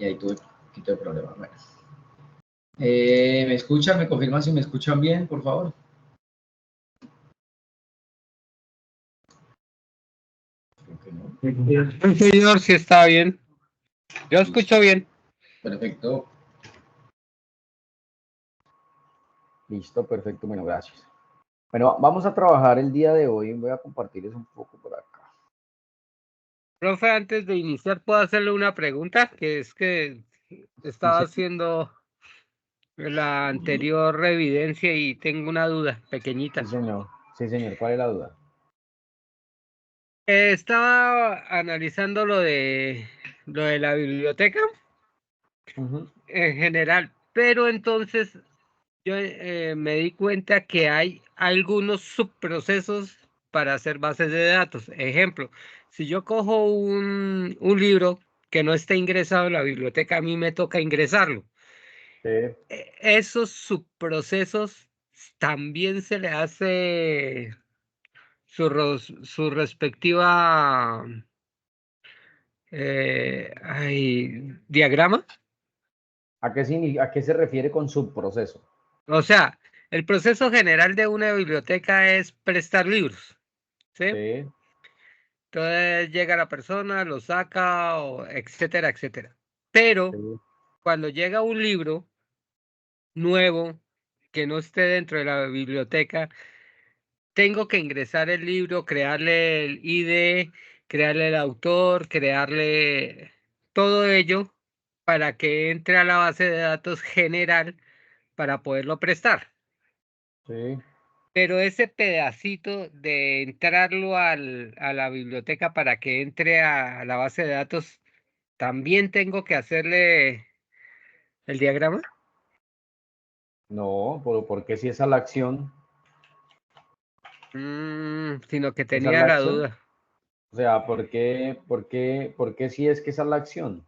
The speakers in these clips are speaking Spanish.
y ahí tuve un poquito de problema. Bueno. ¿Me escuchan? ¿Me confirman si me escuchan bien, por favor? Creo que no. El señor sí está bien. Yo escucho bien. Perfecto. Listo, perfecto. Bueno, gracias. Bueno, vamos a trabajar el día de hoy. Voy a compartirles un poco por acá. Profe, antes de iniciar, ¿puedo hacerle una pregunta? Que es que estaba haciendo la anterior revidencia y tengo una duda pequeñita. Sí, señor. Sí, señor. ¿Cuál es la duda? Estaba analizando lo de la biblioteca en general, pero entonces yo me di cuenta que hay algunos subprocesos para hacer bases de datos. Ejemplo, si yo cojo un libro que no está ingresado en la biblioteca, a mí me toca ingresarlo. Sí. Esos subprocesos también se le hace su respectiva diagrama. ¿A qué se refiere con subproceso? O sea, el proceso general de una biblioteca es prestar libros, ¿sí? Sí. Entonces llega la persona, lo saca, etcétera, etcétera. Pero Sí. cuando llega un libro nuevo que no esté dentro de la biblioteca, tengo que ingresar el libro, crearle el ID, crearle el autor, crearle todo ello para que entre a la base de datos general para poderlo prestar. Sí. Pero ese pedacito de entrarlo a la biblioteca para que entre a la base de datos, ¿también tengo que hacerle el diagrama? No, ¿por qué si esa es la acción? Sino que ¿Esa es tenía la la acción? duda. O sea, ¿por qué si es que esa es la acción?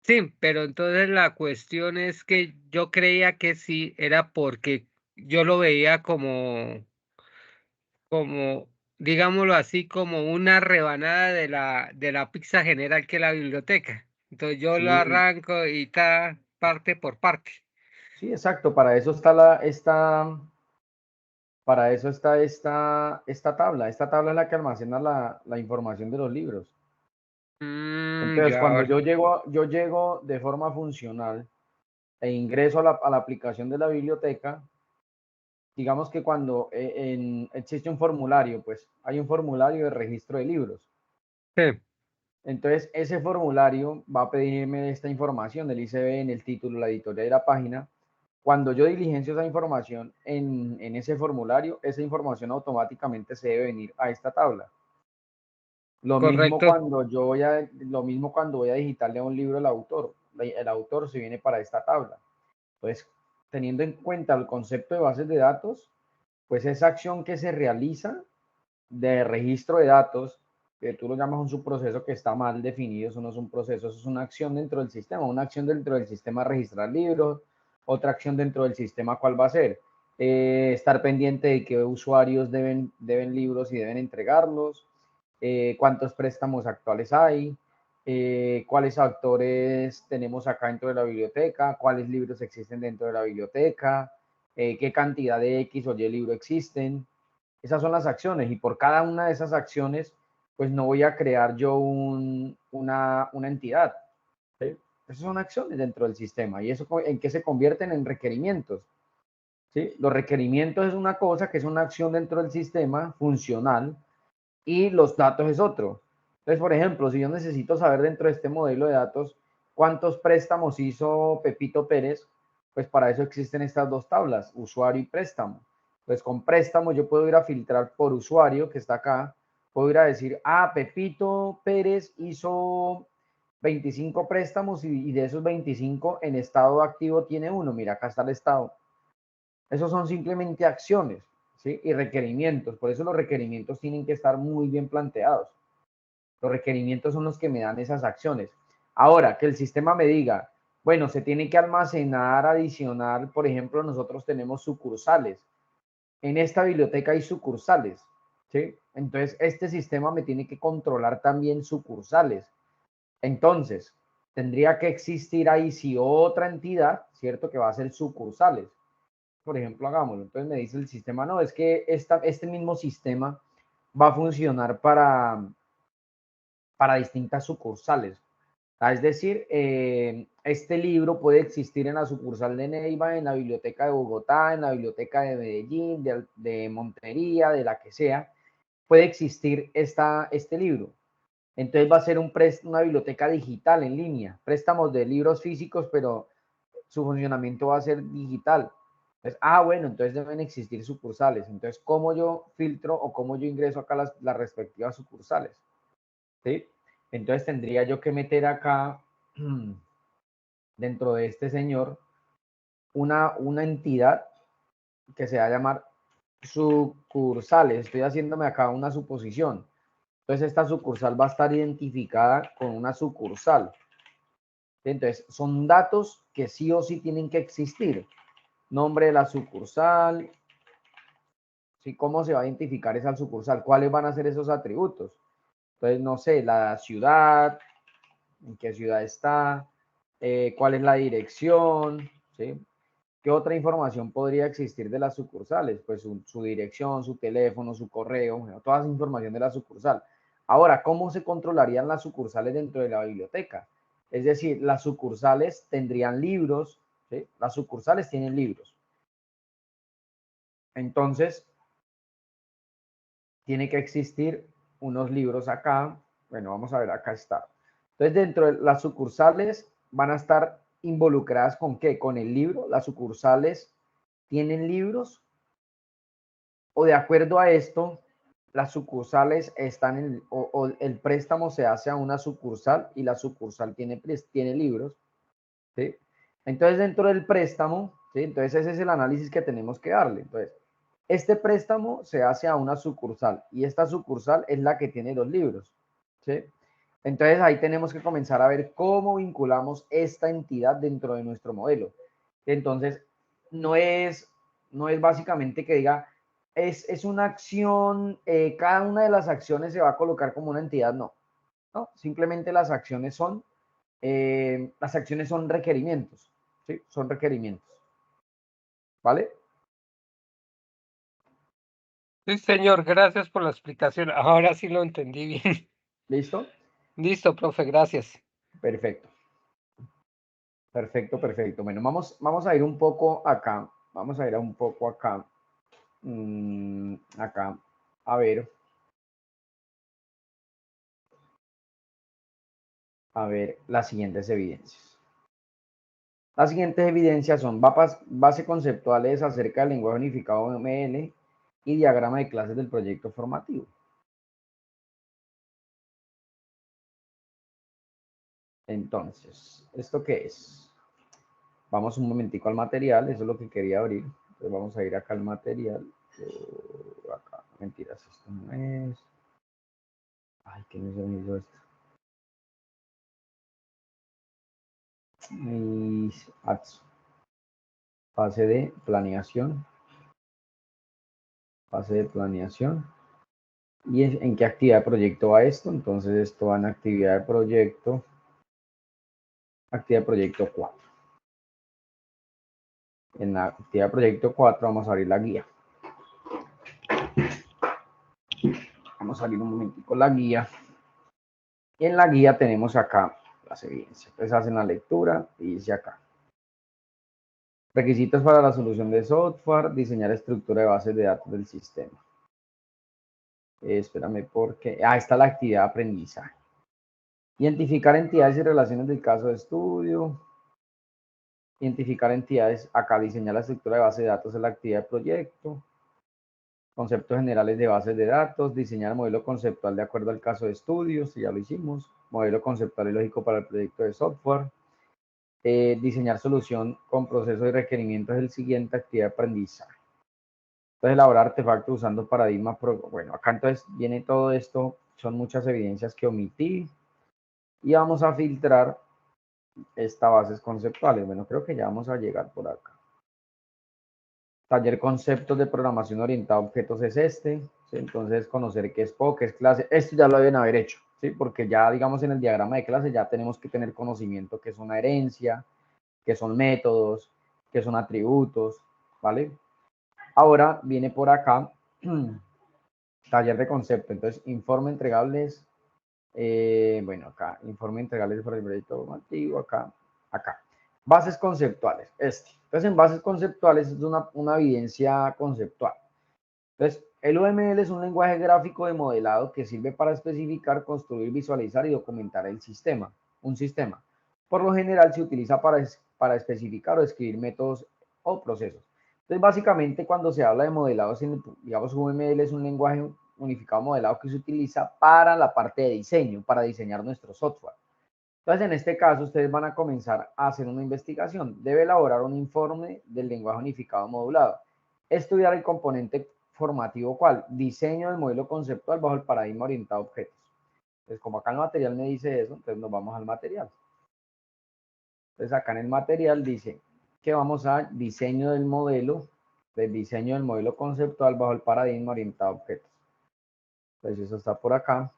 Sí, pero entonces la cuestión es que yo creía que sí era porque yo lo veía como, digámoslo así, como una rebanada de la pizza general que es la biblioteca. Entonces yo lo Sí, arranco y está parte por parte. sí, exacto. Para eso está esta tabla. Esta tabla es la que almacena la información de los libros. Entonces, Ya, cuando ahora. yo llego de forma funcional e ingreso a la aplicación de la biblioteca, digamos que cuando existe un formulario, pues hay un formulario de registro de libros. Sí, Entonces, ese formulario va a pedirme esta información del ICB, el título, la editorial y la página. Cuando yo diligencio esa información en ese formulario, esa información automáticamente se debe venir a esta tabla. correcto. Lo mismo cuando voy a digitarle a un libro al autor. El autor se viene para esta tabla. Entonces, teniendo en cuenta el concepto de bases de datos, pues esa acción que se realiza de registro de datos, que tú lo llamas un subproceso que está mal definido, eso no es un proceso, eso es una acción dentro del sistema, una acción dentro del sistema registrar libros, otra acción dentro del sistema, ¿cuál va a ser? Estar pendiente de qué usuarios deben libros y deben entregarlos, cuántos préstamos actuales hay, cuáles autores tenemos acá dentro de la biblioteca, cuáles libros existen dentro de la biblioteca, qué cantidad de X o Y libro existen. Esas son las acciones y por cada una de esas acciones, pues no voy a crear yo una entidad. ¿Sí? Esas son acciones dentro del sistema y eso en qué se convierten en requerimientos. ¿Sí? Los requerimientos es una cosa que es una acción dentro del sistema funcional y los datos es otro. Entonces, por ejemplo, si yo necesito saber dentro de este modelo de datos cuántos préstamos hizo Pepito Pérez, pues para eso existen estas dos tablas, usuario y préstamo. Pues con préstamo yo puedo ir a filtrar por usuario, que está acá, puedo ir a decir, Pepito Pérez hizo 25 préstamos y de esos 25 en estado activo tiene uno, mira, acá está el estado. Esos son simplemente acciones, ¿sí? Y requerimientos. Por eso los requerimientos tienen que estar muy bien planteados. Los requerimientos son los que me dan esas acciones. Ahora, que el sistema me diga, bueno, se tiene que almacenar adicional, por ejemplo, nosotros tenemos sucursales. En esta biblioteca hay sucursales, ¿sí? Entonces, este sistema me tiene que controlar también sucursales. Entonces, tendría que existir ahí sí otra entidad, ¿cierto? Que va a ser sucursales. Por ejemplo, hagámoslo. Entonces me dice el sistema, no, es que este mismo sistema va a funcionar para distintas sucursales. Es decir, este libro puede existir en la sucursal de Neiva, en la biblioteca de Bogotá, en la biblioteca de Medellín, de Montería, de la que sea. Puede existir este libro. Entonces va a ser una biblioteca digital en línea, préstamos de libros físicos, pero su funcionamiento va a ser digital. Entonces, bueno, entonces deben existir sucursales. Entonces, ¿cómo yo filtro o cómo yo ingreso acá las respectivas sucursales? ¿Sí? Entonces tendría yo que meter acá, dentro de este señor, una entidad que se va a llamar sucursales. Estoy haciéndome acá una suposición. Entonces esta sucursal va a estar identificada con una sucursal. Entonces son datos que sí o sí tienen que existir. Nombre de la sucursal, ¿sí? ¿Cómo se va a identificar esa sucursal? ¿Cuáles van a ser esos atributos? Entonces, no sé, la ciudad, en qué ciudad está, cuál es la dirección, ¿sí? ¿Qué otra información podría existir de las sucursales? Pues su dirección, su teléfono, su correo, bueno, toda esa información de la sucursal. Ahora, ¿cómo se controlarían las sucursales dentro de la biblioteca? Es decir, las sucursales tendrían libros, ¿sí? Las sucursales tienen libros. Entonces, tiene que existir unos libros acá. Bueno, vamos a ver, acá está. Entonces, dentro de las sucursales van a estar involucradas con qué? Con el libro. Las sucursales tienen libros, o de acuerdo a esto, las sucursales están o el préstamo se hace a una sucursal y la sucursal tiene libros, ¿sí? Entonces, dentro del préstamo, ¿sí? Entonces ese es el análisis que tenemos que darle. Entonces, este préstamo se hace a una sucursal y esta sucursal es la que tiene los libros, ¿sí? Entonces ahí tenemos que comenzar a ver cómo vinculamos esta entidad dentro de nuestro modelo. Entonces, no es, no es básicamente que diga, es una acción, cada una de las acciones se va a colocar como una entidad, no. No, simplemente las acciones son requerimientos, ¿sí? Son requerimientos, ¿vale? Sí, señor, gracias por la explicación. Ahora sí lo entendí bien. ¿Listo? Listo, profe, gracias. Perfecto. Perfecto, perfecto. Bueno, vamos a ir un poco acá. Vamos a ir un poco acá. Acá. A ver. A ver las siguientes evidencias. Las siguientes evidencias son base conceptuales acerca del lenguaje unificado ML y diagrama de clases del proyecto formativo. Entonces, ¿esto qué es? Vamos un momentico al material, eso es lo que quería abrir. Entonces vamos a ir acá al material. Acá, mentiras, esto no es. Ay, ¿qué me hizo esto? Fase de planeación. Fase de planeación. ¿Y en qué actividad de proyecto va esto? Entonces esto va en actividad de proyecto. Actividad de proyecto 4. En la actividad de proyecto 4 vamos a abrir la guía. Vamos a abrir un momentico la guía. Y en la guía tenemos acá las evidencias. Entonces hacen la lectura y dice acá. Requisitos para la solución de software, diseñar estructura de bases de datos del sistema. Espérame porque... está la actividad de aprendizaje. Identificar entidades y relaciones del caso de estudio. Identificar entidades, acá diseñar la estructura de base de datos en la actividad de proyecto. Conceptos generales de bases de datos, diseñar modelo conceptual de acuerdo al caso de estudios, ya lo hicimos. Modelo conceptual y lógico para el proyecto de software. Diseñar solución con procesos y requerimientos es el siguiente actividad de aprendizaje. Entonces, elaborar artefactos usando paradigmas. Bueno, acá entonces viene todo esto, son muchas evidencias que omití. Y vamos a filtrar estas bases conceptuales. Bueno, creo que ya vamos a llegar por acá. Taller conceptos de programación orientada a objetos es este. ¿Sí? Entonces, conocer qué es PO, qué es clase. Esto ya lo deben haber hecho. ¿sí? Porque ya, digamos, en el diagrama de clase ya tenemos que tener conocimiento que es una herencia, que son métodos, que son atributos, ¿vale? Ahora viene por acá, taller de concepto. Entonces, informe entregables, bueno, acá, informe entregables por el proyecto formativo, acá. Bases conceptuales, Entonces, en bases conceptuales es una evidencia conceptual. Entonces, el UML es un lenguaje gráfico de modelado que sirve para especificar, construir, visualizar y documentar el sistema, un sistema. Por lo general se utiliza para especificar o escribir métodos o procesos. Entonces, básicamente, cuando se habla de modelados, digamos, UML es un lenguaje unificado modelado que se utiliza para la parte de diseño, para diseñar nuestro software. Entonces, en este caso, ustedes van a comenzar a hacer una investigación. Debe elaborar un informe del lenguaje unificado modulado. Estudiar el componente formativo, ¿cuál? Diseño del modelo conceptual bajo el paradigma orientado a objetos. Entonces, como acá en el material me dice eso, entonces nos vamos al material. Entonces, acá en el material dice que vamos a diseño del modelo conceptual bajo el paradigma orientado a objetos. Entonces, eso está por acá.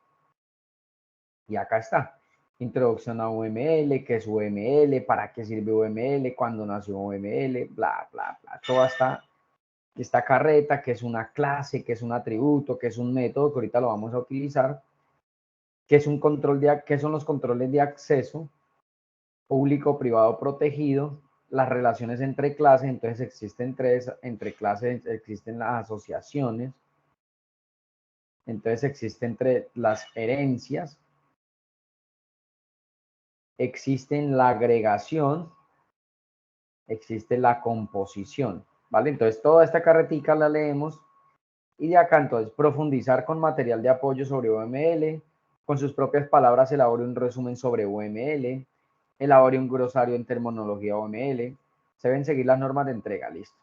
Y acá está. Introducción a UML, qué es UML, para qué sirve UML, cuándo nació UML, bla, bla, bla. Toda esta carreta, que es una clase, que es un atributo, que es un método, que ahorita lo vamos a utilizar, que es un control qué son los controles de acceso, público, privado, protegido, las relaciones entre clases. Entonces existen entre clases existen las asociaciones, entonces existe entre las herencias, existen la agregación, existe la composición, ¿vale? Entonces toda esta carretica la leemos y de acá entonces profundizar con material de apoyo sobre UML, con sus propias palabras elabore un resumen sobre UML, elabore un glosario en terminología UML, se deben seguir las normas de entrega, listo.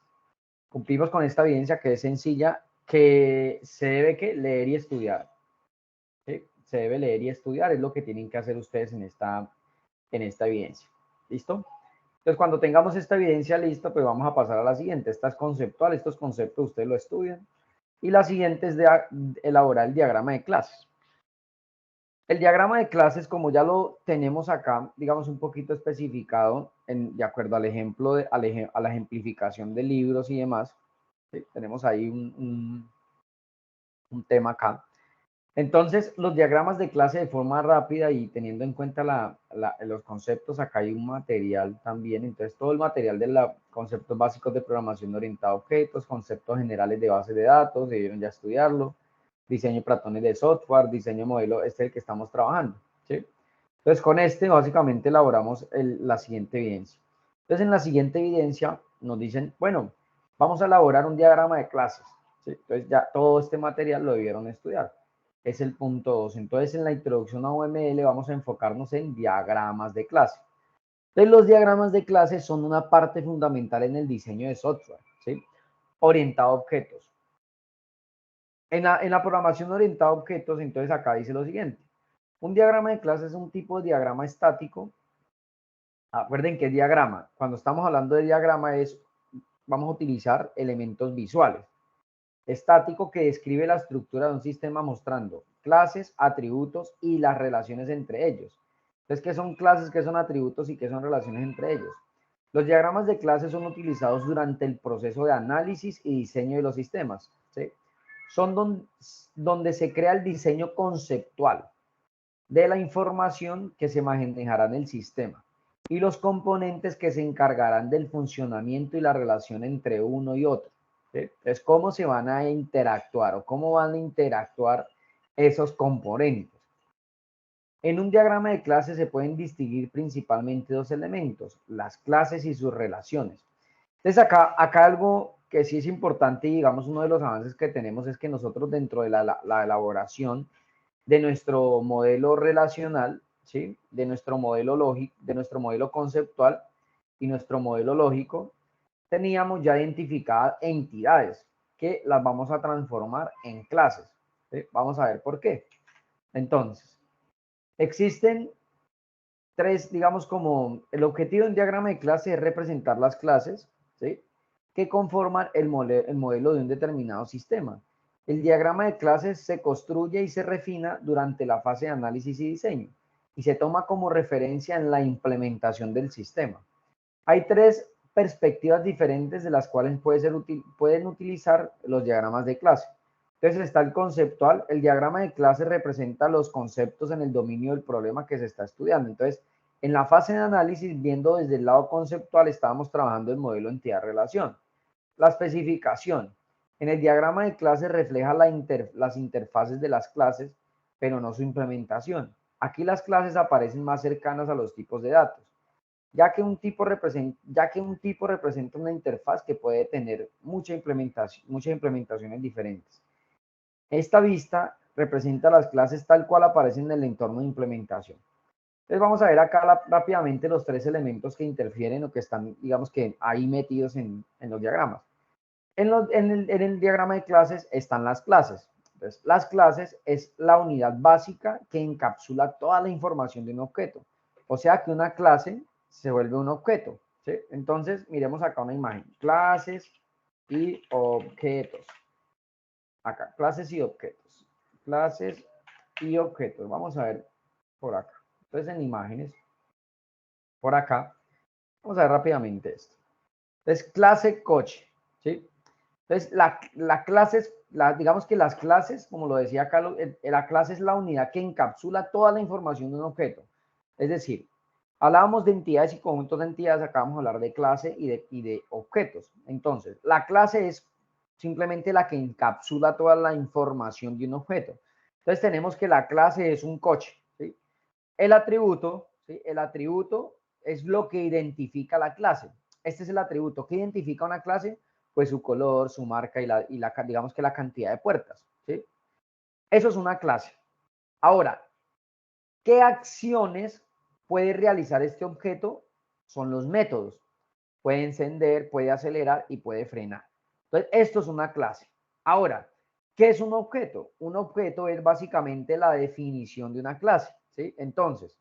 Cumplimos con esta evidencia que es sencilla, que se debe leer y estudiar. ¿Sí? Se debe leer y estudiar, es lo que tienen que hacer ustedes en esta evidencia. ¿Listo? Entonces, cuando tengamos esta evidencia lista, pues vamos a pasar a la siguiente. Esta es conceptual, estos conceptos ustedes lo estudian. Y la siguiente es de elaborar el diagrama de clases. El diagrama de clases, como ya lo tenemos acá, digamos un poquito especificado, de acuerdo al ejemplo, a la ejemplificación de libros y demás, ¿sí? Tenemos ahí un tema acá. Entonces, los diagramas de clase de forma rápida y teniendo en cuenta los conceptos, acá hay un material también. Entonces, todo el material de los conceptos básicos de programación orientada a objetos, conceptos generales de bases de datos, debieron ya estudiarlo, diseño de patrones de software, diseño de modelo, este es el que estamos trabajando, ¿sí? Entonces, con este básicamente elaboramos la siguiente evidencia. Entonces, en la siguiente evidencia nos dicen, bueno, vamos a elaborar un diagrama de clases, ¿sí? Entonces, ya todo este material lo debieron estudiar. Es el punto 2. Entonces, en la introducción a UML vamos a enfocarnos en diagramas de clase. Entonces, los diagramas de clase son una parte fundamental en el diseño de software, ¿sí? Orientado a objetos. En la programación orientada a objetos, entonces acá dice lo siguiente. Un diagrama de clase es un tipo de diagrama estático. Acuerden que es diagrama. Cuando estamos hablando de diagrama vamos a utilizar elementos visuales. Estático, que describe la estructura de un sistema mostrando clases, atributos y las relaciones entre ellos. Entonces, ¿qué son clases, qué son atributos y qué son relaciones entre ellos? Los diagramas de clases son utilizados durante el proceso de análisis y diseño de los sistemas, ¿sí? Son donde se crea el diseño conceptual de la información que se manejará en el sistema y los componentes que se encargarán del funcionamiento y la relación entre uno y otro. ¿Sí? Entonces, ¿cómo se van a interactuar o cómo van a interactuar esos componentes? En un diagrama de clases se pueden distinguir principalmente dos elementos, las clases y sus relaciones. Entonces, acá algo que sí es importante y digamos uno de los avances que tenemos es que nosotros dentro de la elaboración de nuestro modelo relacional, ¿sí? De nuestro modelo lógico, de nuestro modelo conceptual y nuestro modelo lógico, teníamos ya identificadas entidades que las vamos a transformar en clases, ¿sí? Vamos a ver por qué. Entonces, existen tres, digamos, como el objetivo de un diagrama de clase es representar las clases, ¿sí? Que conforman el modelo de un determinado sistema. El diagrama de clases se construye y se refina durante la fase de análisis y diseño y se toma como referencia en la implementación del sistema. Hay tres perspectivas diferentes de las cuales pueden utilizar los diagramas de clase. Entonces está el conceptual. El diagrama de clase representa los conceptos en el dominio del problema que se está estudiando. Entonces, en la fase de análisis, viendo desde el lado conceptual, estábamos trabajando el modelo entidad-relación. La especificación. En el diagrama de clase refleja las interfaces de las clases, pero no su implementación. Aquí las clases aparecen más cercanas a los tipos de datos, ya que un tipo representa una interfaz que puede tener muchas implementaciones diferentes. Esta vista representa las clases tal cual aparecen en el entorno de implementación. Entonces vamos a ver acá rápidamente los tres elementos que interfieren o que están, digamos que ahí metidos en los diagramas. En el diagrama de clases están las clases. Entonces, las clases es la unidad básica que encapsula toda la información de un objeto. O sea que una clase se vuelve un objeto, ¿sí? Entonces, miremos acá una imagen. Clases y objetos. Acá, clases y objetos. Clases y objetos. Vamos a ver por acá. Entonces, en imágenes, por acá, vamos a ver rápidamente esto. Entonces, clase coche, ¿sí? Entonces, la clase es, digamos que las clases, como lo decía acá, la clase es la unidad que encapsula toda la información de un objeto. Es decir, hablábamos de entidades y conjuntos de entidades, acá vamos a hablar de clase y de objetos. Entonces, la clase es simplemente la que encapsula toda la información de un objeto. Entonces, tenemos que la clase es un coche, ¿sí? El atributo, ¿sí? El atributo es lo que identifica la clase. Este es el atributo que identifica una clase, pues su color, su marca y digamos que la cantidad de puertas, ¿sí? Eso es una clase. Ahora, ¿qué acciones puede realizar este objeto? Son los métodos. Puede encender, puede acelerar y puede frenar. Entonces, esto es una clase. Ahora, ¿qué es un objeto? Un objeto es básicamente la definición de una clase, ¿sí? Entonces,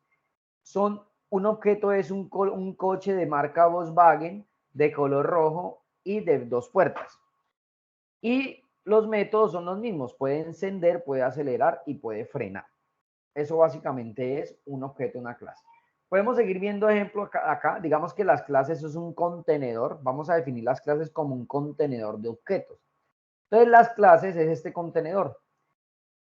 un objeto es un coche de marca Volkswagen de color rojo y de 2 puertas. Y los métodos son los mismos, puede encender, puede acelerar y puede frenar. Eso básicamente es un objeto, una clase. Podemos seguir viendo ejemplos acá. Digamos que las clases es un contenedor. Vamos a definir las clases como un contenedor de objetos. Entonces las clases es este contenedor.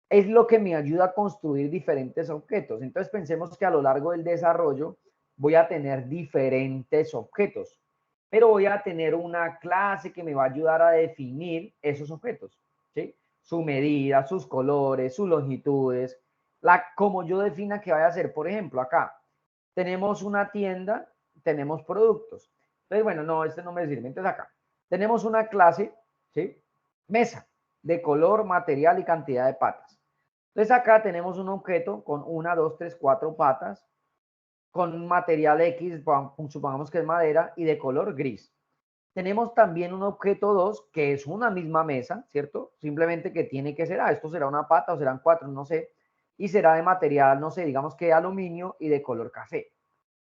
Es lo que me ayuda a construir diferentes objetos. Entonces pensemos que a lo largo del desarrollo voy a tener diferentes objetos, pero voy a tener una clase que me va a ayudar a definir esos objetos, ¿sí? Su medida, sus colores, sus longitudes, como yo defina que vaya a ser. Por ejemplo, acá tenemos una tienda, tenemos productos. Entonces, bueno, no, este no me sirve. Entonces acá tenemos una clase, ¿sí? Mesa, de color, material y cantidad de patas. Entonces acá tenemos un objeto con 1, 2, 3, 4 patas, con material X, supongamos que es madera, y de color gris. Tenemos también un objeto 2, que es una misma mesa, ¿cierto? Simplemente que tiene que ser, esto será una pata o serán 4, no sé, y será de material, no sé, digamos que aluminio y de color café.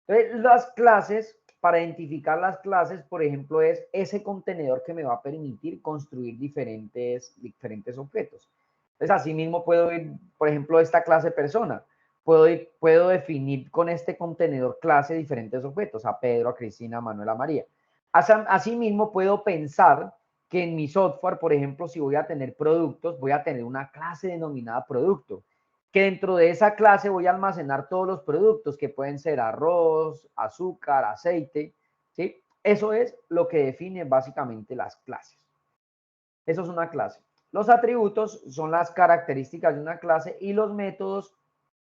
Entonces, las clases, para identificar las clases, por ejemplo, es ese contenedor que me va a permitir construir diferentes objetos. Entonces, así mismo puedo ir, por ejemplo, esta clase persona. Puedo definir con este contenedor clase diferentes objetos, a Pedro, a Cristina, a Manuel, a María. Asimismo, puedo pensar que en mi software, por ejemplo, si voy a tener productos, voy a tener una clase denominada producto, que dentro de esa clase voy a almacenar todos los productos que pueden ser arroz, azúcar, aceite, ¿sí? Eso es lo que define básicamente las clases. Eso es una clase. Los atributos son las características de una clase y los métodos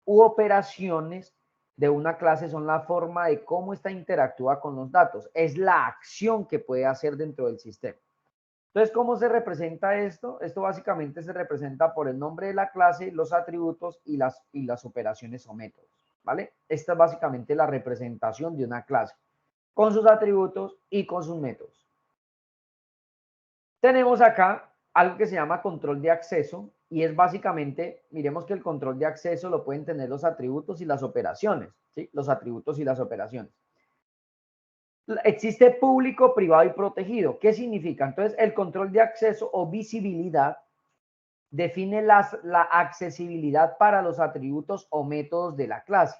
u operaciones de una clase son la forma de cómo esta interactúa con los datos. Es la acción que puede hacer dentro del sistema. Entonces, ¿cómo se representa esto? Esto básicamente se representa por el nombre de la clase, los atributos y las operaciones o métodos, ¿vale? Esta es básicamente la representación de una clase, con sus atributos y con sus métodos. Tenemos acá algo que se llama control de acceso y es básicamente, miremos que el control de acceso lo pueden tener los atributos y las operaciones, ¿sí? Los atributos y las operaciones. Existe público, privado y protegido. ¿Qué significa? Entonces, el control de acceso o visibilidad define la accesibilidad para los atributos o métodos de la clase.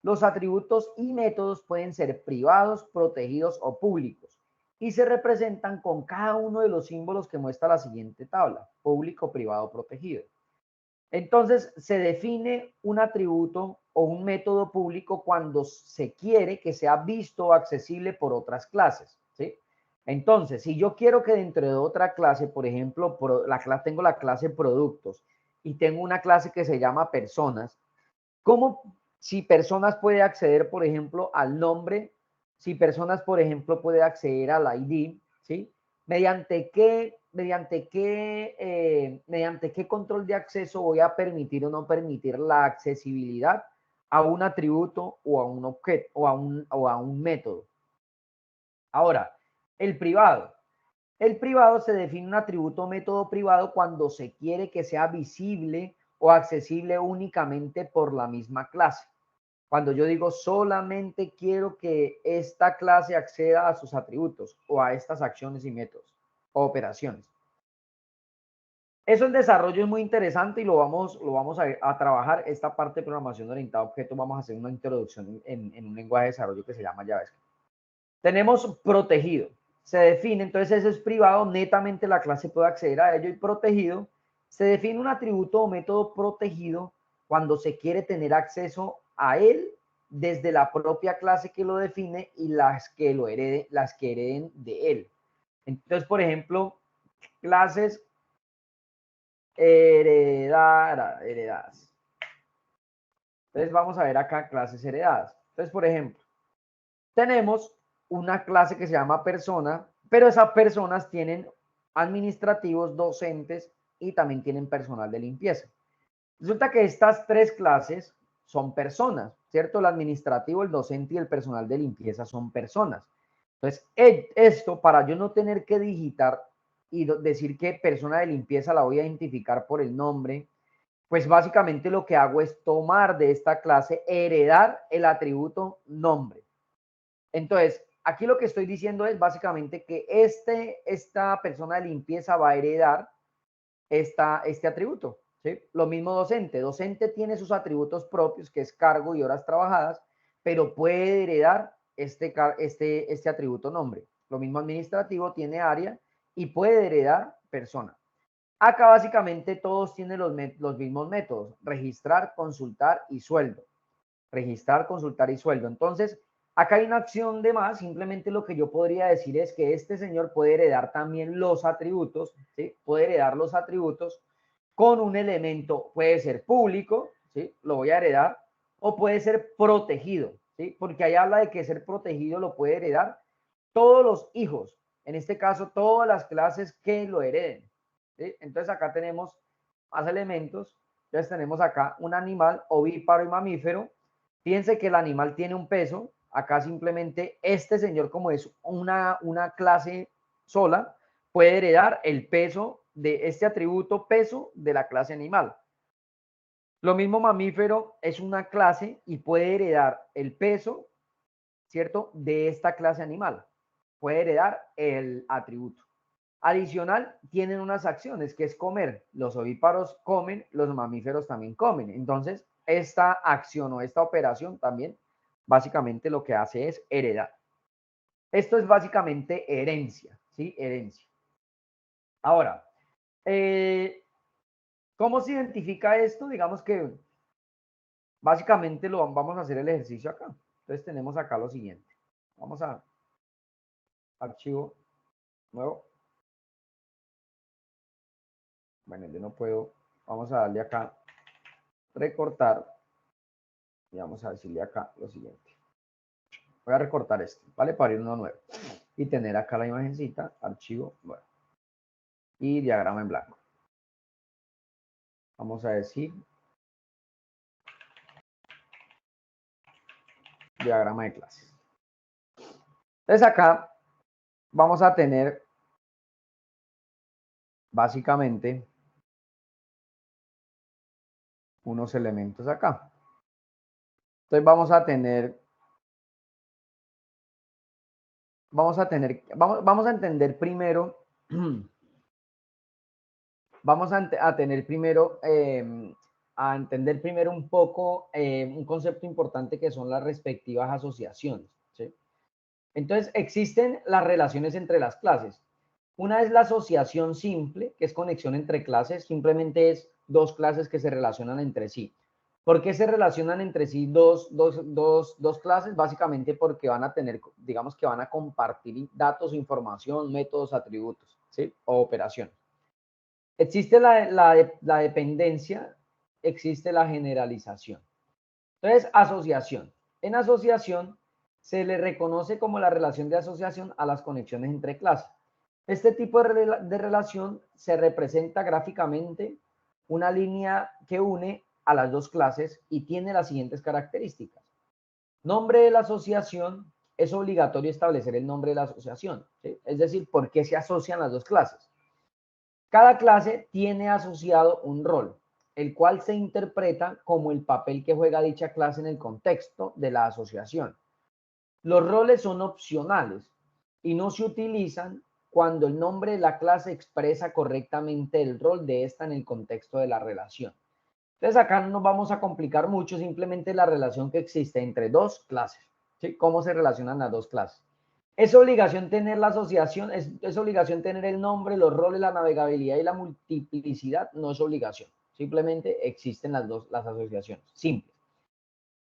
Los atributos y métodos pueden ser privados, protegidos o públicos y se representan con cada uno de los símbolos que muestra la siguiente tabla: público, privado, protegido. Entonces, se define un atributo o un método público cuando se quiere que sea visto o accesible por otras clases, ¿sí? Entonces, si yo quiero que dentro de otra clase, por ejemplo, tengo la clase productos y tengo una clase que se llama personas, ¿cómo, si personas puede acceder, por ejemplo, al nombre? Si personas, por ejemplo, puede acceder al ID, ¿sí? ¿Mediante qué control de acceso voy a permitir o no permitir la accesibilidad a un atributo o a un objeto o a un método? Ahora, el privado. El privado se define un atributo o método privado cuando se quiere que sea visible o accesible únicamente por la misma clase. Cuando yo digo solamente quiero que esta clase acceda a sus atributos o a estas acciones y métodos o operaciones. Eso en desarrollo es muy interesante y lo vamos a trabajar. Esta parte de programación orientada a objetos, vamos a hacer una introducción en un lenguaje de desarrollo que se llama JavaScript. Tenemos protegido. Se define, entonces ese es privado, netamente la clase puede acceder a ello. Y protegido, se define un atributo o método protegido cuando se quiere tener acceso a él desde la propia clase que lo define y las que hereden de él. Entonces, por ejemplo, clases heredadas. Entonces vamos a ver acá clases heredadas. Entonces, por ejemplo, tenemos una clase que se llama persona, pero esas personas tienen administrativos, docentes y también tienen personal de limpieza. Resulta que estas tres clases son personas, ¿cierto? El administrativo, el docente y el personal de limpieza son personas. Entonces, esto para yo no tener que digitar y decir que persona de limpieza la voy a identificar por el nombre, pues básicamente lo que hago es tomar de esta clase, heredar el atributo nombre. Entonces, aquí lo que estoy diciendo es básicamente que esta persona de limpieza va a heredar este atributo, ¿sí? Lo mismo docente. Docente tiene sus atributos propios, que es cargo y horas trabajadas, pero puede heredar este atributo nombre. Lo mismo administrativo tiene área y puede heredar persona. Acá básicamente todos tienen los mismos métodos: registrar, consultar y sueldo. Registrar, consultar y sueldo. Entonces, acá hay una acción de más. Simplemente lo que yo podría decir es que este señor puede heredar también los atributos, ¿sí? Puede heredar los atributos con un elemento, puede ser público, ¿sí? Lo voy a heredar, o puede ser protegido, ¿sí? Porque ahí habla de que ser protegido lo puede heredar todos los hijos, en este caso todas las clases que lo hereden, ¿sí? Entonces acá tenemos más elementos. Entonces tenemos acá un animal ovíparo y mamífero. Fíjense que el animal tiene un peso. Acá simplemente este señor, como es una clase sola, puede heredar el peso de este atributo peso de la clase animal. Lo mismo mamífero es una clase y puede heredar el peso, ¿cierto?, de esta clase animal. Puede heredar el atributo. Adicional, tienen unas acciones que es comer. Los ovíparos comen, los mamíferos también comen. Entonces, esta acción o esta operación también básicamente lo que hace es heredar. Esto es básicamente herencia, ¿sí? Herencia. Ahora, ¿cómo se identifica esto? Digamos que básicamente lo vamos a hacer el ejercicio acá. Entonces tenemos acá lo siguiente. Vamos a archivo nuevo. Bueno, yo no puedo. Vamos a darle acá recortar y vamos a decirle acá lo siguiente. Voy a recortar esto, ¿vale? Para abrir uno nuevo y tener acá la imagencita, archivo nuevo y diagrama en blanco. Vamos a decir diagrama de clases. Entonces acá vamos a tener básicamente unos elementos acá. Entonces vamos a entender primero vamos a tener primero, a entender primero un poco un concepto importante que son las respectivas asociaciones, ¿sí? Entonces, existen las relaciones entre las clases. Una es la asociación simple, que es conexión entre clases, simplemente es dos clases que se relacionan entre sí. ¿Por qué se relacionan entre sí dos clases? Básicamente porque van a tener, digamos que van a compartir datos, información, métodos, atributos, ¿sí? O operaciones. Existe la dependencia, existe la generalización. Entonces, asociación. En asociación se le reconoce como la relación de asociación a las conexiones entre clases. Este tipo de relación se representa gráficamente una línea que une a las dos clases y tiene las siguientes características. Nombre de la asociación, es obligatorio establecer el nombre de la asociación, ¿sí? Es decir, ¿por qué se asocian las dos clases? Cada clase tiene asociado un rol, el cual se interpreta como el papel que juega dicha clase en el contexto de la asociación. Los roles son opcionales y no se utilizan cuando el nombre de la clase expresa correctamente el rol de esta en el contexto de la relación. Entonces acá no nos vamos a complicar mucho, simplemente la relación que existe entre dos clases, ¿sí? Cómo se relacionan las dos clases. Es obligación tener la asociación, es obligación tener el nombre, los roles, la navegabilidad y la multiplicidad, no es obligación, simplemente existen las asociaciones, simple.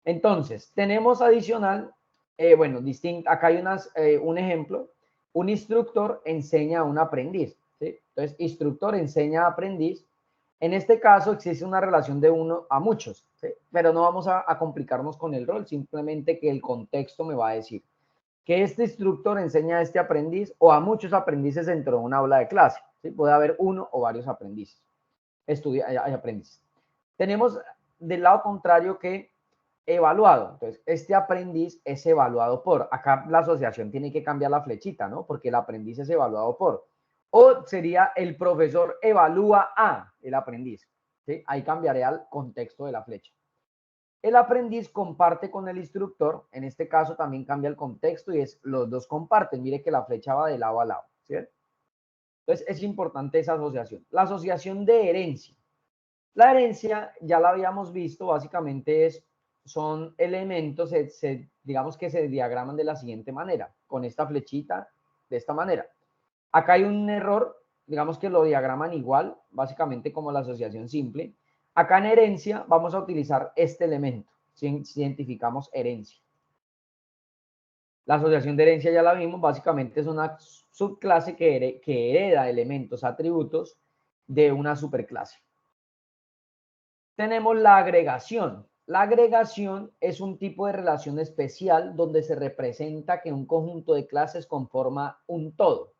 Entonces, tenemos adicional, bueno, acá hay un ejemplo, un instructor enseña a un aprendiz, ¿sí? Entonces, instructor enseña a aprendiz. En este caso existe una relación de uno a muchos, ¿sí? Pero no vamos a complicarnos con el rol, simplemente que el contexto me va a decir que este instructor enseña a este aprendiz o a muchos aprendices dentro de una aula de clase, ¿sí? Puede haber uno o varios aprendices, hay aprendices. Tenemos del lado contrario que evaluado. Entonces, este aprendiz es evaluado por, acá la asociación tiene que cambiar la flechita, ¿no? Porque el aprendiz es evaluado por. O sería el profesor evalúa a el aprendiz, ¿sí? Ahí cambiaré al contexto de la flecha. El aprendiz comparte con el instructor, en este caso también cambia el contexto y es los dos comparten. Mire que la flecha va de lado a lado, ¿cierto? Entonces es importante esa asociación. La asociación de herencia. La herencia, ya la habíamos visto, básicamente son elementos, digamos que se diagraman de la siguiente manera, con esta flechita, de esta manera. Acá hay un error, digamos que lo diagraman igual, básicamente como la asociación simple. Acá en herencia vamos a utilizar este elemento, si identificamos herencia. La asociación de herencia ya la vimos, básicamente es una subclase que hereda elementos, atributos de una superclase. Tenemos la agregación. La agregación es un tipo de relación especial donde se representa que un conjunto de clases conforma un todo.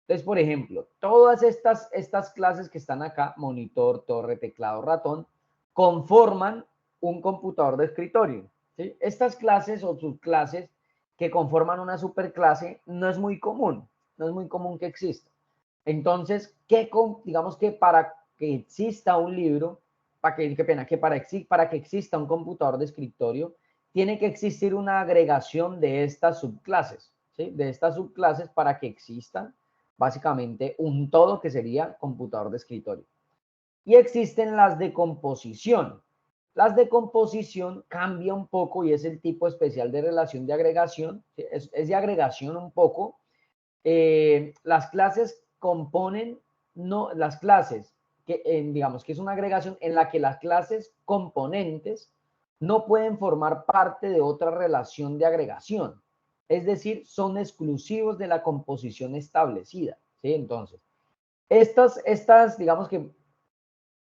Entonces, por ejemplo, todas estas clases que están acá, monitor, torre, teclado, ratón, conforman un computador de escritorio, ¿sí? Estas clases o subclases que conforman una superclase no es muy común, no es muy común que exista. Entonces, digamos que para que exista un libro, para que exista un computador de escritorio, tiene que existir una agregación de estas subclases, ¿sí? De estas subclases para que exista básicamente un todo que sería computador de escritorio. Y existen las de composición. Las de composición cambia un poco y es el tipo especial de relación de agregación, ¿sí? Es de agregación un poco. Las clases componen, no, las clases, que digamos que es una agregación en la que las clases componentes no pueden formar parte de otra relación de agregación. Es decir, son exclusivos de la composición establecida, ¿sí? Entonces, digamos que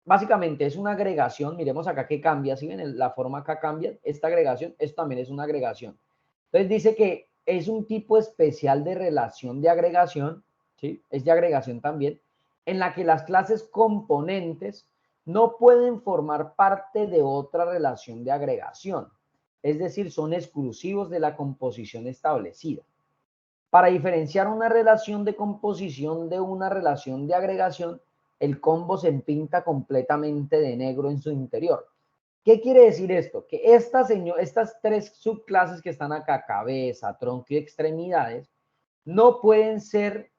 básicamente es una agregación. Miremos acá que cambia, si ven la forma acá cambia, esta agregación, esto también es una agregación. Entonces dice que es un tipo especial de relación de agregación, ¿sí? Es de agregación también, en la que las clases componentes no pueden formar parte de otra relación de agregación. Es decir, son exclusivos de la composición establecida. Para diferenciar una relación de composición de una relación de agregación, el combo se pinta completamente de negro en su interior. ¿Qué quiere decir esto? Que estas tres subclases que están acá, cabeza, tronco y extremidades, no pueden ser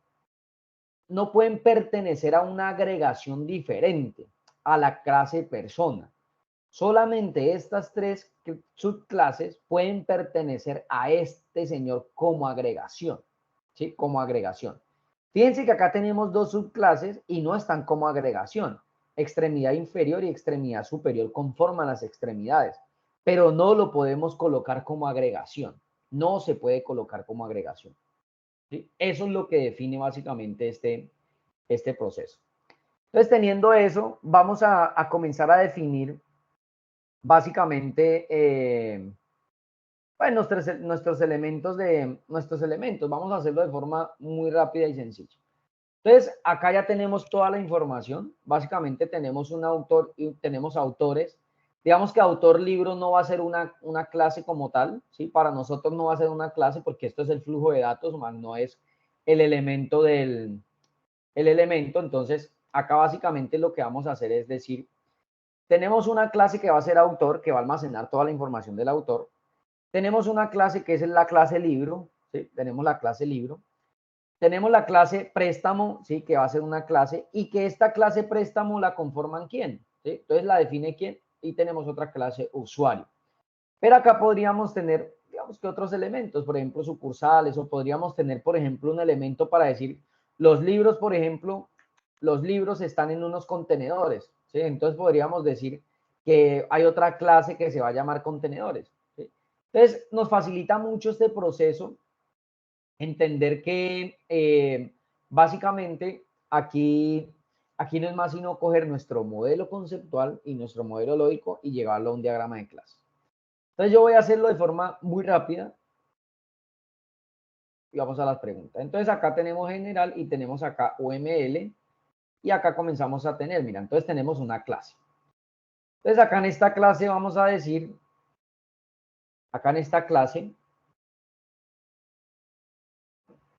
no pueden pertenecer a una agregación diferente a la clase persona. Solamente estas tres subclases pueden pertenecer a este señor como agregación, ¿sí? Como agregación. Fíjense que acá tenemos dos subclases y no están como agregación. Extremidad inferior y extremidad superior conforman las extremidades, pero no lo podemos colocar como agregación. No se puede colocar como agregación, ¿sí? Eso es lo que define básicamente este proceso. Entonces, teniendo eso, vamos a comenzar a definir básicamente pues nuestros elementos. Vamos a hacerlo de forma muy rápida y sencilla. Entonces, acá ya tenemos toda la información. Básicamente tenemos un autor y tenemos autores. Digamos que autor libro no va a ser una clase como tal, ¿sí? Para nosotros no va a ser una clase porque esto es el flujo de datos, más no es el elemento el elemento. Entonces, acá básicamente lo que vamos a hacer es decir, tenemos una clase que va a ser autor, que va a almacenar toda la información del autor. Tenemos una clase que es la clase libro, ¿sí? Tenemos la clase libro. Tenemos la clase préstamo, ¿sí? Que va a ser una clase y que esta clase préstamo la conforman quién, ¿sí? Entonces la define quién y tenemos otra clase usuario. Pero acá podríamos tener, digamos que otros elementos, por ejemplo, sucursales, o podríamos tener, por ejemplo, un elemento para decir, los libros, por ejemplo, los libros están en unos contenedores, ¿sí? Entonces podríamos decir que hay otra clase que se va a llamar contenedores, ¿sí? Entonces nos facilita mucho este proceso entender que básicamente aquí no es más sino coger nuestro modelo conceptual y nuestro modelo lógico y llevarlo a un diagrama de clase. Entonces yo voy a hacerlo de forma muy rápida y vamos a las preguntas. Entonces acá tenemos general y tenemos acá UML y acá comenzamos a tener, mira, entonces tenemos una clase. Entonces acá en esta clase vamos a decir, acá en esta clase,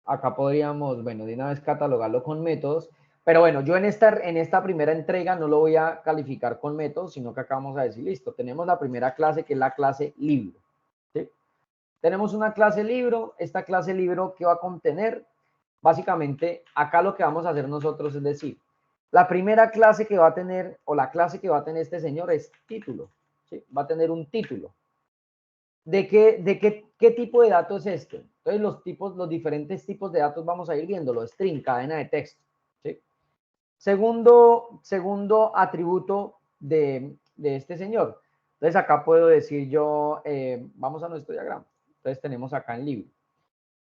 acá podríamos, bueno, de una vez catalogarlo con métodos, pero bueno, yo en esta primera entrega no lo voy a calificar con métodos, sino que acá vamos a decir, listo, tenemos la primera clase que es la clase libro, ¿sí? Tenemos una clase libro, esta clase libro que va a contener, básicamente, acá lo que vamos a hacer nosotros es decir, la primera clase que va a tener, o la clase que va a tener este señor es título, ¿sí? Va a tener un título. ¿Qué tipo de dato es este? Entonces los diferentes tipos de datos vamos a ir viéndolo. String, cadena de texto, ¿sí? Segundo atributo de este señor. Entonces acá puedo decir yo, vamos a nuestro diagrama. Entonces tenemos acá en libro.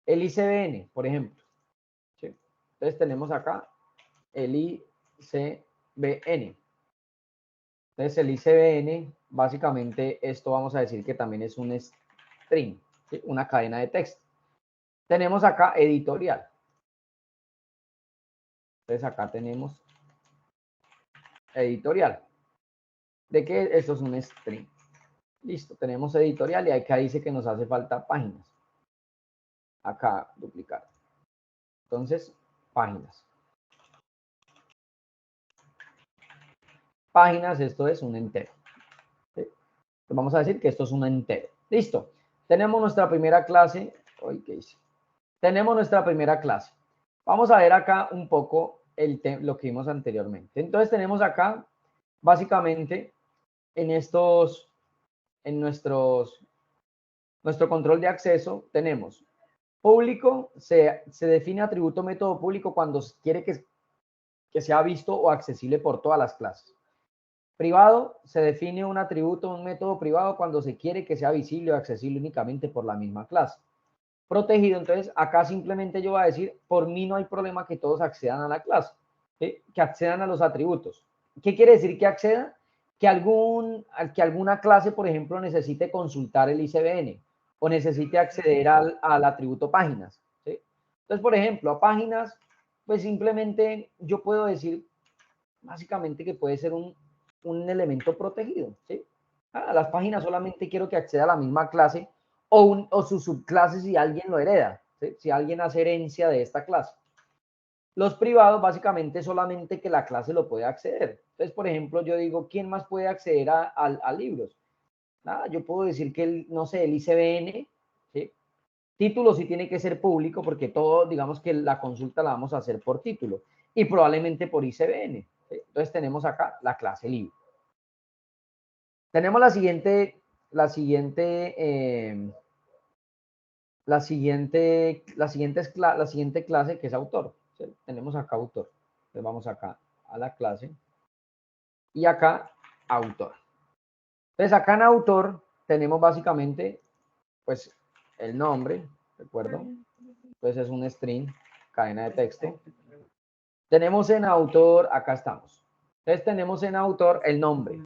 El ICBN, por ejemplo, ¿sí? Entonces tenemos acá el ICBN. Entonces el ICBN, básicamente esto vamos a decir que también es un string, ¿sí? Una cadena de texto. Tenemos acá editorial. Entonces acá tenemos editorial. ¿De qué? Esto es un string. Listo, tenemos editorial y acá dice que nos hace falta páginas. Acá duplicar. Entonces, páginas. Páginas, esto es un entero. ¿Sí? Entonces vamos a decir que esto es un entero. Listo. Tenemos nuestra primera clase. Uy, ¿qué hice? Tenemos nuestra primera clase. Vamos a ver acá un poco lo que vimos anteriormente. Entonces tenemos acá, básicamente, en nuestro control de acceso, tenemos público, se define atributo método público cuando quiere que sea visto o accesible por todas las clases. Privado, se define un atributo, un método privado cuando se quiere que sea visible o accesible únicamente por la misma clase. Protegido, entonces acá simplemente yo voy a decir, por mí no hay problema que todos accedan a la clase, ¿sí? Que accedan a los atributos. ¿Qué quiere decir que accedan? Que alguna clase, por ejemplo, necesite consultar el ICBN o necesite acceder al atributo páginas, ¿sí? Entonces, por ejemplo, a páginas, pues simplemente yo puedo decir básicamente que puede ser un elemento protegido, ¿sí? A las páginas solamente quiero que acceda a la misma clase o sus subclases si alguien lo hereda, ¿sí? Si alguien hace herencia de esta clase. Los privados, básicamente, solamente que la clase lo puede acceder. Entonces, por ejemplo, yo digo, ¿quién más puede acceder a libros? Nada, yo puedo decir que, no sé, el ICBN, ¿sí? Título sí tiene que ser público porque todo, digamos que la consulta la vamos a hacer por título y probablemente por ICBN. ¿Sí? Entonces tenemos acá la clase libro. Tenemos la siguiente clase que es autor. ¿Sí? Tenemos acá autor. Entonces vamos acá a la clase y acá autor. Entonces acá en autor tenemos básicamente pues el nombre, ¿de acuerdo? Entonces es un string, cadena de texto. Tenemos en autor, acá estamos. Entonces tenemos en autor el nombre.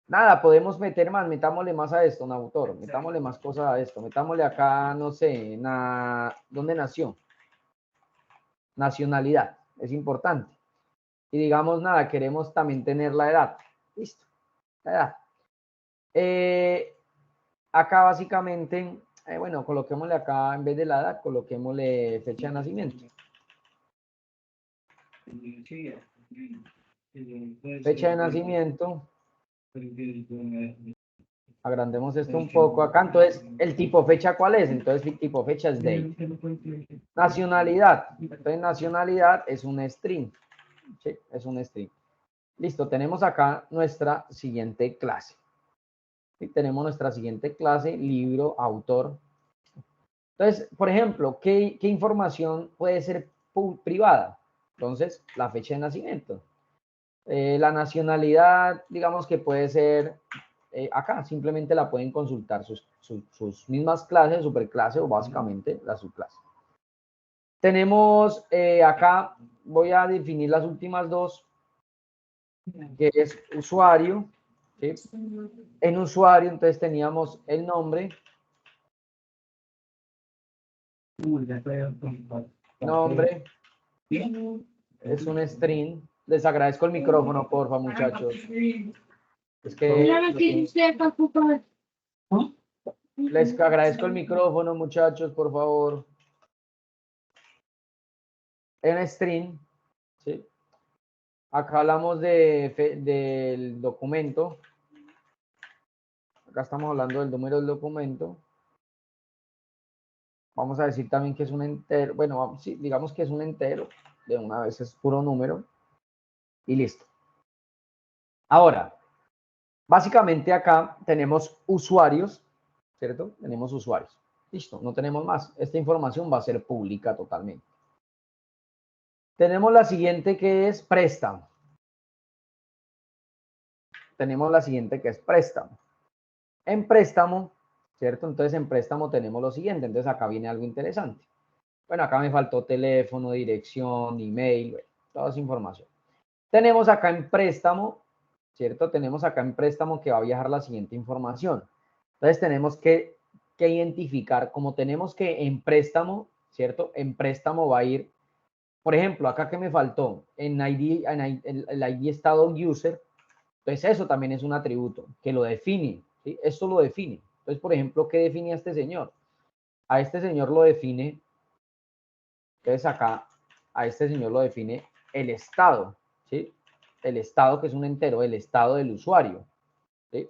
Nada, podemos meter más, metámosle más a esto, un autor, metámosle más cosas a esto, metámosle acá, no sé, ¿dónde nació? Nacionalidad, es importante. Y digamos, nada, queremos también tener la edad. Listo, la edad. Acá básicamente, bueno, coloquémosle acá, en vez de la edad, coloquémosle fecha de nacimiento. Fecha de nacimiento. Agrandemos esto un poco acá. Entonces, ¿el tipo fecha cuál es? Entonces, el tipo fecha es date. Nacionalidad. Entonces, nacionalidad es un string. ¿Sí? Es un string. Listo, tenemos acá nuestra siguiente clase. ¿Sí? Tenemos nuestra siguiente clase, libro, autor. Entonces, por ejemplo, ¿qué información puede ser privada? Entonces, la fecha de nacimiento. La nacionalidad, digamos que puede ser acá, simplemente la pueden consultar sus mismas clases, superclase o básicamente la subclase. Tenemos acá, voy a definir las últimas dos, que es usuario. ¿Sí? En usuario, entonces teníamos el nombre. Nombre. Es un string. Les agradezco el micrófono, porfa, muchachos. Es que les agradezco el micrófono, muchachos, por favor. En string, ¿sí? Acá hablamos del documento. Acá estamos hablando del número del documento. Vamos a decir también que es un entero. Bueno, sí, digamos que es un entero. De una vez es puro número. Y listo. Ahora, básicamente acá tenemos usuarios, ¿cierto? Tenemos usuarios. Listo, no tenemos más. Esta información va a ser pública totalmente. Tenemos la siguiente que es préstamo. Tenemos la siguiente que es préstamo. En préstamo, ¿cierto? Entonces en préstamo tenemos lo siguiente. Entonces acá viene algo interesante. Bueno, acá me faltó teléfono, dirección, email, bueno, toda esa información. Tenemos acá en préstamo, ¿cierto? Tenemos acá en préstamo que va a viajar la siguiente información. Entonces tenemos que identificar, como tenemos que en préstamo, ¿cierto? En préstamo va a ir, por ejemplo, acá que me faltó, en ID, el ID estado user, entonces eso también es un atributo que lo define, ¿sí? Esto lo define. Entonces, por ejemplo, ¿qué define a este señor? A este señor lo define, entonces acá, a este señor lo define el estado, ¿sí? El estado que es un entero, el estado del usuario, ¿sí?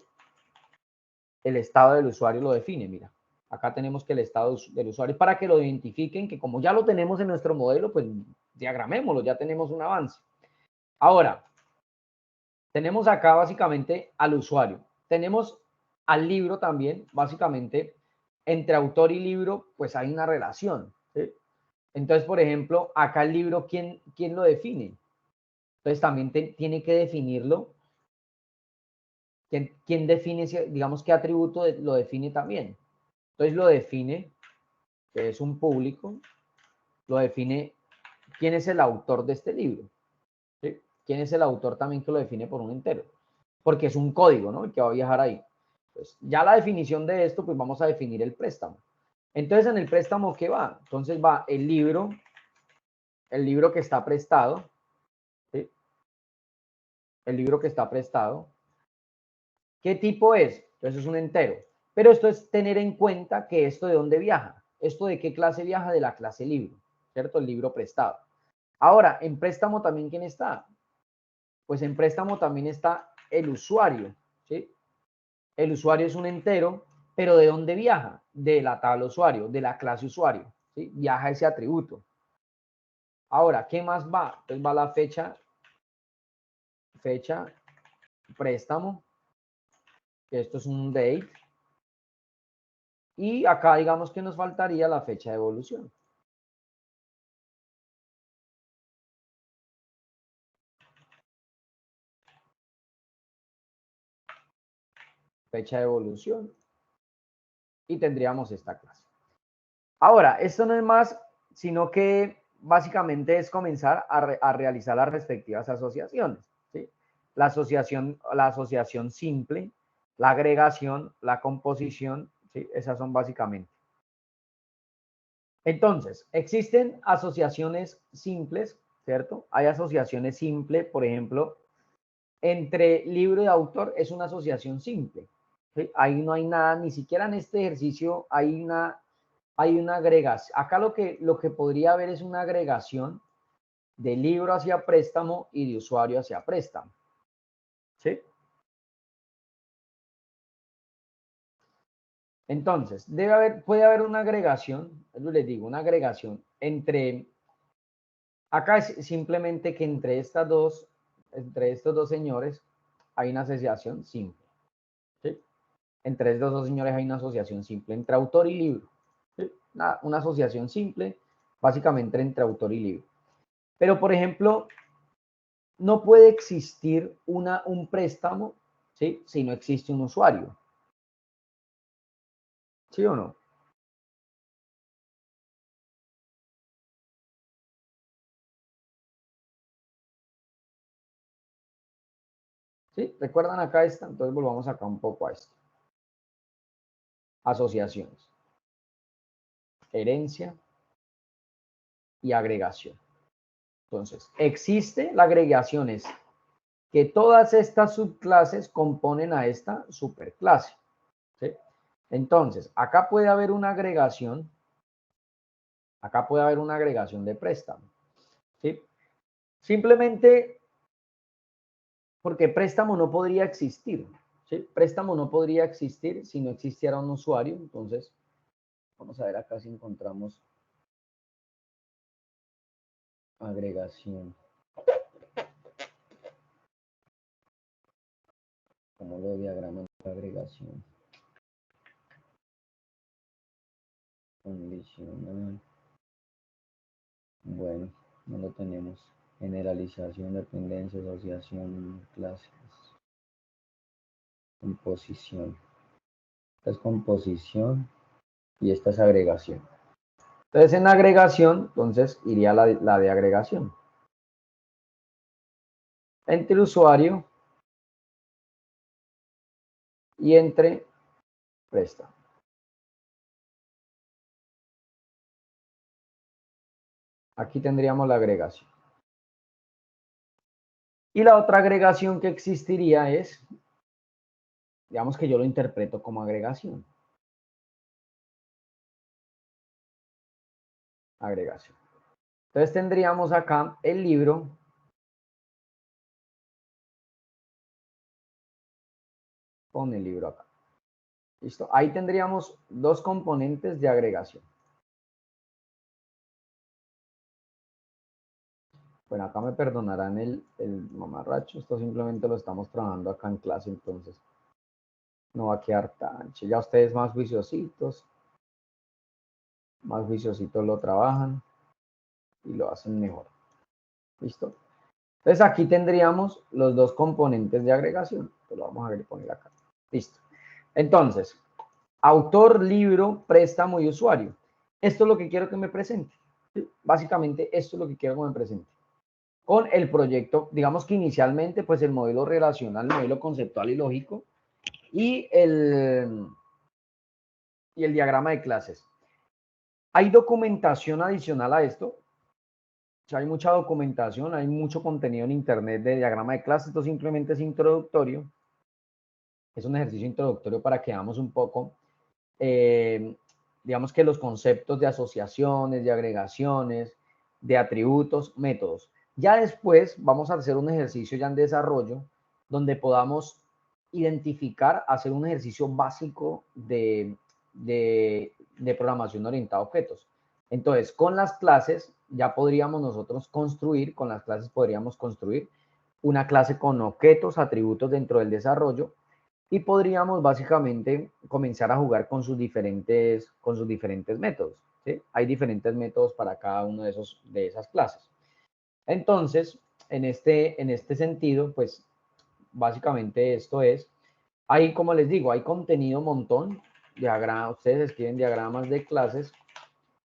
El estado del usuario lo define, mira. Acá tenemos que el estado del usuario, para que lo identifiquen, que como ya lo tenemos en nuestro modelo, pues diagramémoslo, ya tenemos un avance. Ahora, tenemos acá básicamente al usuario. Tenemos al libro también, básicamente, entre autor y libro, pues hay una relación, ¿sí? Entonces, por ejemplo, acá el libro, ¿quién lo define? Entonces, también tiene que definirlo. ¿Quién define, digamos, qué atributo lo define también? Entonces, lo define, que es un público, lo define quién es el autor de este libro, ¿sí? ¿Quién es el autor también que lo define por un entero? Porque es un código, ¿no? El que va a viajar ahí. Pues ya la definición de esto, pues vamos a definir el préstamo. Entonces, en el préstamo, ¿qué va? Entonces va el libro que está prestado, ¿sí? El libro que está prestado. ¿Qué tipo es? Entonces es un entero. Pero esto es tener en cuenta que esto de dónde viaja. ¿Esto de qué clase viaja? De la clase libro, ¿cierto? El libro prestado. Ahora, en préstamo también, ¿quién está? Pues en préstamo también está el usuario, ¿sí? El usuario es un entero, Pero ¿de dónde viaja? De la tabla usuario, de la clase usuario, ¿sí? Viaja ese atributo. Ahora, ¿qué más va? Entonces va la fecha, préstamo, que esto es un date. Y acá digamos que nos faltaría la fecha de evolución. Fecha de evolución. Y tendríamos esta clase. Ahora, esto no es más, sino que básicamente es comenzar a realizar las respectivas asociaciones, ¿sí? La asociación simple, la agregación, la composición, ¿sí? Esas son básicamente. Entonces, existen asociaciones simples, ¿cierto? Hay asociaciones simples, por ejemplo, entre libro y autor es una asociación simple, ¿sí? Ahí no hay nada, ni siquiera en este ejercicio hay una agregación. Acá lo que podría haber es una agregación de libro hacia préstamo y de usuario hacia préstamo, ¿sí? Entonces, puede haber una agregación, les digo, una agregación acá es simplemente que entre estos dos señores hay una asociación simple, ¿sí? Entre estos dos señores hay una asociación simple, entre autor y libro, ¿sí? Una asociación simple, básicamente entre autor y libro. Pero, por ejemplo, no puede existir un préstamo, ¿sí? Si no existe un usuario. ¿Sí o no? ¿Sí? ¿Recuerdan acá esta? Entonces volvamos acá un poco a esto. Asociaciones. Herencia y agregación. Entonces, existe la agregación es que todas estas subclases componen a esta superclase, ¿sí? Entonces, acá puede haber una agregación de préstamo, ¿sí? Simplemente porque préstamo no podría existir, ¿sí? Préstamo no podría existir si no existiera un usuario. Entonces, vamos a ver acá si encontramos agregación. ¿Cómo lo diagrama de agregación? Condicional. Bueno, no lo tenemos. Generalización, dependencia, asociación, clases. Composición. Esta es composición y esta es agregación. Entonces, en agregación, entonces iría la de agregación. Entre usuario y entre préstamo. Aquí tendríamos la agregación. Y la otra agregación que existiría es, digamos que yo lo interpreto como agregación. Agregación. Entonces tendríamos acá el libro. Pon el libro acá. Listo. Ahí tendríamos dos componentes de agregación. Bueno, acá me perdonarán el mamarracho. Esto simplemente lo estamos trabajando acá en clase, entonces no va a quedar tan chido. Ya ustedes más juiciositos lo trabajan y lo hacen mejor. ¿Listo? Entonces aquí tendríamos los dos componentes de agregación. Lo vamos a poner acá. Listo. Entonces, autor, libro, préstamo y usuario. Esto es lo que quiero que me presente. ¿Sí? Básicamente, esto es lo que quiero que me presente. Con el proyecto, digamos que inicialmente, pues el modelo relacional, el modelo conceptual y lógico y el diagrama de clases. Hay documentación adicional a esto. O sea, hay mucha documentación, hay mucho contenido en internet de diagrama de clases. Esto simplemente es introductorio. Es un ejercicio introductorio para que veamos un poco, digamos que los conceptos de asociaciones, de agregaciones, de atributos, métodos. Ya después vamos a hacer un ejercicio ya en desarrollo donde podamos identificar, hacer un ejercicio básico de programación orientada a objetos. Entonces, con las clases ya podríamos nosotros construir, con las clases podríamos construir una clase con objetos, atributos dentro del desarrollo, y podríamos básicamente comenzar a jugar con sus diferentes métodos, ¿sí? Hay diferentes métodos para cada uno de esas clases. Entonces, en este sentido, pues básicamente esto es, hay, como les digo, hay contenido un montón, ustedes escriben diagramas de clases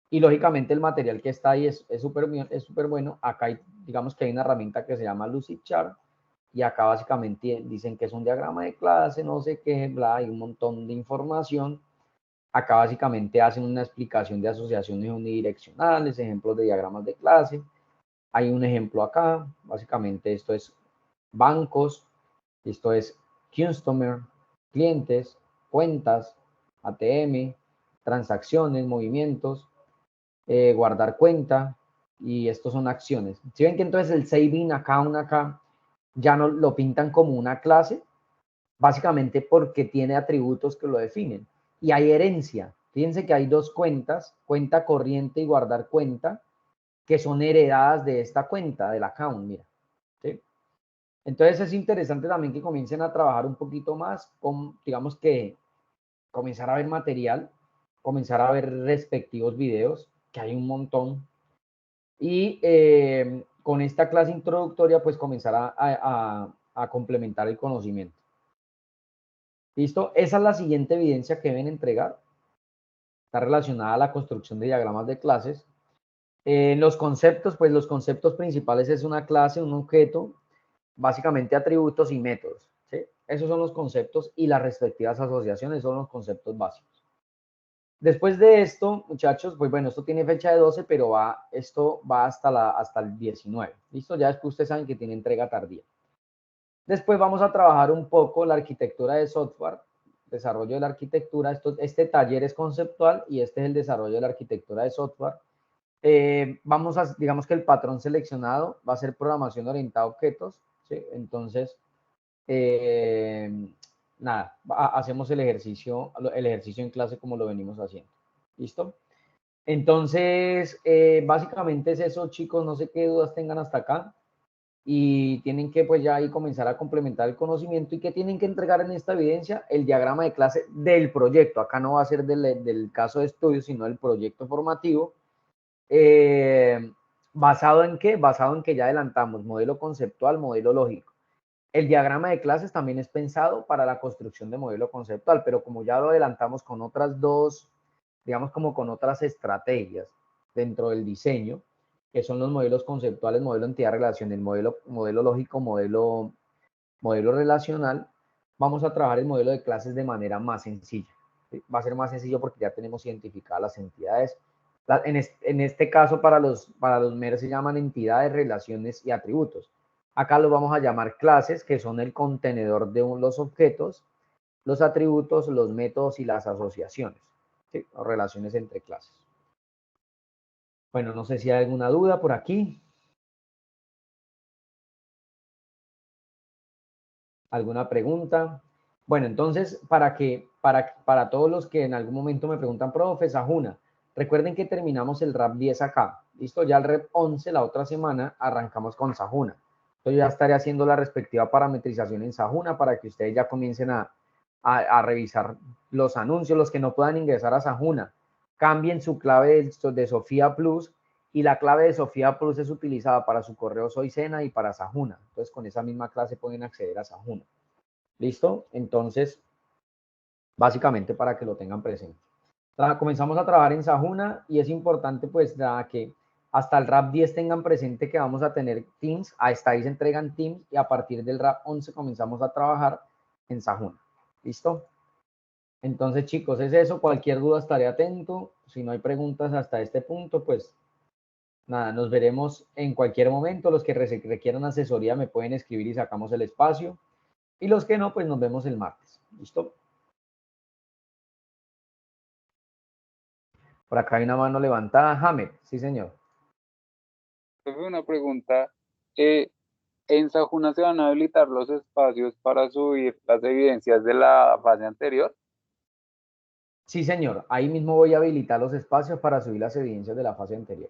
y lógicamente el material que está ahí es súper bueno. Acá digamos que hay una herramienta que se llama Lucidchart y acá básicamente dicen que es un diagrama de clase, no sé qué, bla, hay un montón de información. Acá básicamente hacen una explicación de asociaciones unidireccionales, ejemplos de diagramas de clase. Hay un ejemplo acá, básicamente esto es bancos, esto es customer, clientes, cuentas, ATM, transacciones, movimientos, guardar cuenta, y estos son acciones. Si ven que entonces el saving acá, ya no lo pintan como una clase, básicamente porque tiene atributos que lo definen. Y hay herencia. Fíjense que hay dos cuentas, cuenta corriente y guardar cuenta, que son heredadas de esta cuenta, del account, mira. ¿Sí? Entonces es interesante también que comiencen a trabajar un poquito más con, digamos que, comenzar a ver material, comenzar a ver respectivos videos, que hay un montón. Y con esta clase introductoria, pues comenzar a complementar el conocimiento. ¿Listo? Esa es la siguiente evidencia que deben entregar. Está relacionada a la construcción de diagramas de clases. Los conceptos, pues los conceptos principales es una clase, un objeto, básicamente atributos y métodos. ¿Sí? Esos son los conceptos y las respectivas asociaciones son los conceptos básicos. Después de esto, muchachos, pues bueno, esto tiene fecha de 12, pero esto va hasta el 19. ¿Listo? Ya después ustedes saben que tiene entrega tardía. Después vamos a trabajar un poco la arquitectura de software, desarrollo de la arquitectura. Este taller es conceptual y este es el desarrollo de la arquitectura de software. Digamos que el patrón seleccionado va a ser programación orientada a objetos, ¿sí? Entonces, nada, hacemos el ejercicio en clase como lo venimos haciendo. ¿Listo? Entonces, básicamente es eso, chicos. No sé qué dudas tengan hasta acá. Y tienen que pues ya ahí comenzar a complementar el conocimiento. ¿Y qué tienen que entregar en esta evidencia? El diagrama de clase del proyecto. Acá no va a ser del caso de estudio, sino del proyecto formativo. ¿Basado en qué? Basado en que ya adelantamos modelo conceptual, modelo lógico. El diagrama de clases también es pensado para la construcción de modelo conceptual, pero como ya lo adelantamos con otras dos, digamos como con otras estrategias dentro del diseño, que son los modelos conceptuales, modelo entidad-relación, el modelo lógico, modelo relacional, vamos a trabajar el modelo de clases de manera más sencilla. Va a ser más sencillo porque ya tenemos identificadas las entidades. En este caso, para los MER se llaman entidades, relaciones y atributos. Acá los vamos a llamar clases, que son el contenedor de los objetos, los atributos, los métodos y las asociaciones, ¿sí? O relaciones entre clases. Bueno, no sé si hay alguna duda por aquí. ¿Alguna pregunta? Bueno, entonces, para todos los que en algún momento me preguntan, profe, Sajuna, recuerden que terminamos el RAP 10 acá. Listo, ya el REP 11, la otra semana, arrancamos con Sajuna. Entonces ya estaré haciendo la respectiva parametrización en Sajuna para que ustedes ya comiencen a revisar los anuncios, los que no puedan ingresar a Sajuna. Cambien su clave de Sofía Plus, y la clave de Sofía Plus es utilizada para su correo Soy Sena y para Sajuna. Entonces, con esa misma clase pueden acceder a Sajuna. ¿Listo? Entonces, básicamente para que lo tengan presente. Comenzamos a trabajar en Sajuna y es importante pues que hasta el RAP 10 tengan presente que vamos a tener Teams, hasta ahí se entregan Teams y a partir del RAP 11 comenzamos a trabajar en Sajuna. ¿Listo? Entonces, chicos, es eso. Cualquier duda estaré atento. Si no hay preguntas hasta este punto, pues nada, nos veremos en cualquier momento. Los que requieran asesoría me pueden escribir y sacamos el espacio. Y los que no, pues nos vemos el martes. ¿Listo? Por acá hay una mano levantada. Jaime, sí, señor. Una pregunta. En Sajuna se van a habilitar los espacios para subir las evidencias de la fase anterior. Sí, señor. Ahí mismo voy a habilitar los espacios para subir las evidencias de la fase anterior.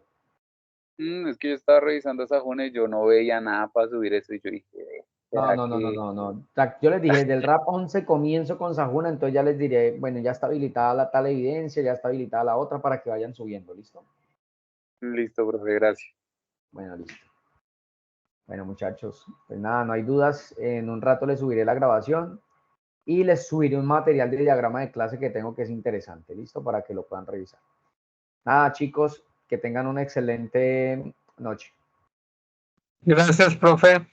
Es que yo estaba revisando Sajuna y yo no veía nada para subir eso y yo dije, No. Yo les dije, del RAP 11 comienzo con Sajuna, entonces ya les diré, bueno, ya está habilitada la tal evidencia, ya está habilitada la otra para que vayan subiendo, ¿listo? Listo, profe, gracias. Bueno, listo. Bueno, muchachos, pues nada, no hay dudas. En un rato les subiré la grabación y les subiré un material de diagrama de clase que tengo que es interesante, ¿listo? Para que lo puedan revisar. Nada, chicos, que tengan una excelente noche. Gracias, profe.